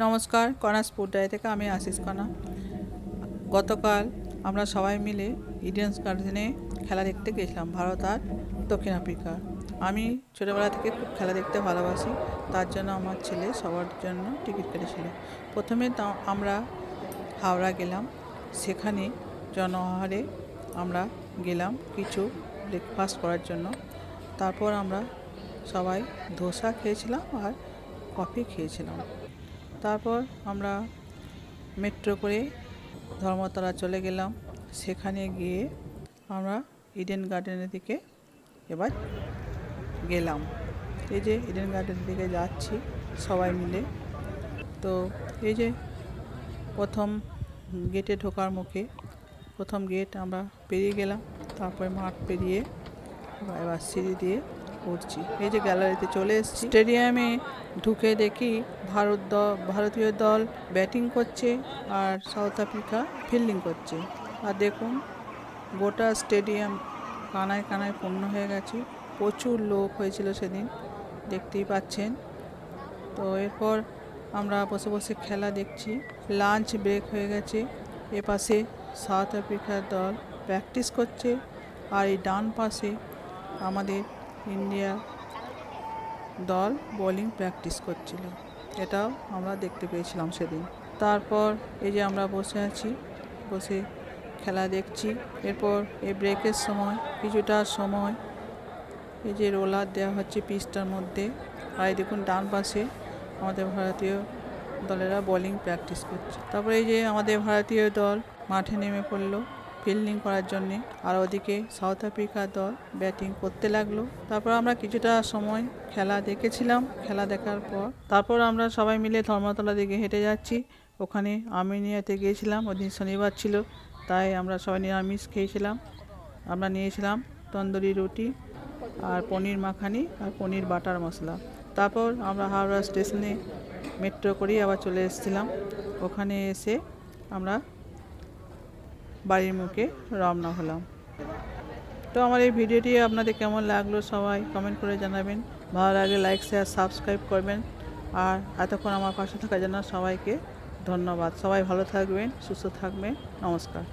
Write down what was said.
নমস্কার, কণাস food diary থেকে আমি আশিস কণা। গতকাল আমরা সবাই মিলে ইডেন গার্ডেনে খেলা দেখতে গেছিলাম, ভারত আর দক্ষিণ আফ্রিকা। আমি ছোটোবেলা থেকে খুব খেলা দেখতে ভালোবাসি, তার জন্য আমার ছেলে সবার জন্য টিকিট কেটেছিল। প্রথমে আমরা হাওড়া গেলাম, সেখানে জনহারে আমরা গেলাম কিছু ব্রেকফাস্ট করার জন্য। তারপর আমরা সবাই ধোসা খেয়েছিলাম আর কফি খেয়েছিলাম। তারপর আমরা মেট্রো করে ধর্মতলা চলে গেলাম। সেখানে গিয়ে আমরা ইডেন গার্ডেনের দিকে এবার গেলাম। এই যে ইডেন গার্ডেনের দিকে যাচ্ছি সবাই মিলে। তো এই যে প্রথম গেটে ঢোকার মুখে প্রথম গেট আমরা পেরিয়ে গেলাম। তারপরে মাঠ পেরিয়ে এবার সিঁড়ি দিয়ে উঠছি। এই যে গ্যালারিতে চলে এসেছি। স্টেডিয়ামে ঢুকে দেখি ভারতীয় দল ব্যাটিং করছে আর সাউথ আফ্রিকা ফিল্ডিং করছে। আর দেখুন, গোটা স্টেডিয়াম কানায় কানায় পূর্ণ হয়ে গেছে। প্রচুর লোক হয়েছিল সেদিন, দেখতেই পাচ্ছেন। তো এরপর আমরা বসে বসে খেলা দেখছি। লাঞ্চ ব্রেক হয়ে গেছে। এপাশে সাউথ আফ্রিকার দল প্র্যাকটিস করছে আর এই ডান পাশে আমাদের ইন্ডিয়া দল বোলিং প্র্যাকটিস করছিল। এটাও আমরা দেখতে পেয়েছিলাম সেদিন। তারপর এই যে আমরা বসে আছি, বসে খেলা দেখছি। এরপর এই ব্রেকের সময় কিছুটা সময় এই যে রোলার দেওয়া হচ্ছে পিচটার মধ্যে। আর দেখুন ডান পাশে আমাদের ভারতীয় দলেরা বোলিং প্র্যাকটিস করছে। তারপরে এই যে আমাদের ভারতীয় দল মাঠে নেমে পড়লো ফিল্ডিং করার জন্যে, আর ওদিকে সাউথ আফ্রিকার দল ব্যাটিং করতে লাগলো। তারপর আমরা কিছুটা সময় খেলা দেখেছিলাম। খেলা দেখার পর তারপর আমরা সবাই মিলে ধর্মতলা দিকে হেঁটে যাচ্ছি। ওখানে আর্মেনিয়াতে গিয়েছিলাম, ওদিন শনিবার ছিল, তাই আমরা সবাই নিরামিষ খেয়েছিলাম। আমরা নিয়েছিলাম তন্দুরি রুটি আর পনির মাখানি আর পনির বাটার মশলা। তারপর আমরা হাওড়া স্টেশনে মেট্রো করেই আবার চলে এসেছিলাম। ওখানে এসে আমরা বাড়ির মুখে রওনা হলাম। তো আমার এই ভিডিওটি আপনাদের কেমন লাগলো সবাই কমেন্ট করে জানাবেন। ভালো লাগলে লাইক শেয়ার সাবস্ক্রাইব করবেন। আর এতক্ষণ আমার পাশে থাকার জন্য সবাইকে ধন্যবাদ। সবাই ভালো থাকবেন, সুস্থ থাকবেন। নমস্কার।